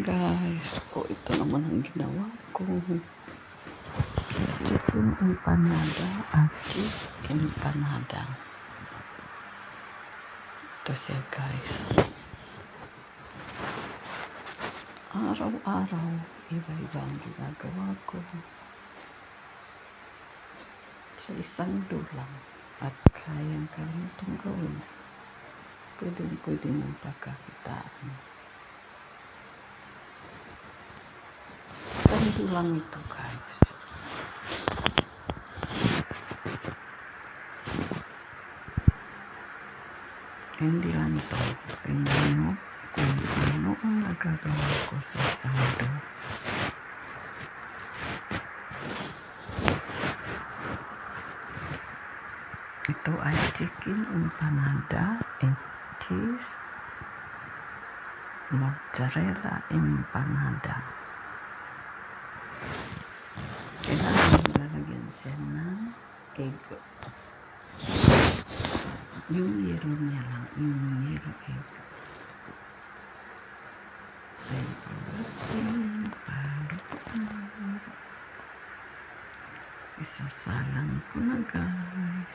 Guys, ito naman ang ginawa ko. Chicken empanada at cheese empanada. Ito siya, guys. Araw-araw, iba-iba ang ginagawa ko. Sa isang dulang at kayang-kayang itong gawin. Pwede ng pagkakitaan. Isang dulang ito, guys. Hindi lang ito. Kung ano ang nagagawa ko sa isang dulang. Ito ay chicken empanada and cheese mozzarella empanada. Kailangan lalagyan siya ng egg. Yung yellow niya lang, yung yellow egg. Ay, isasalang ko na, guys.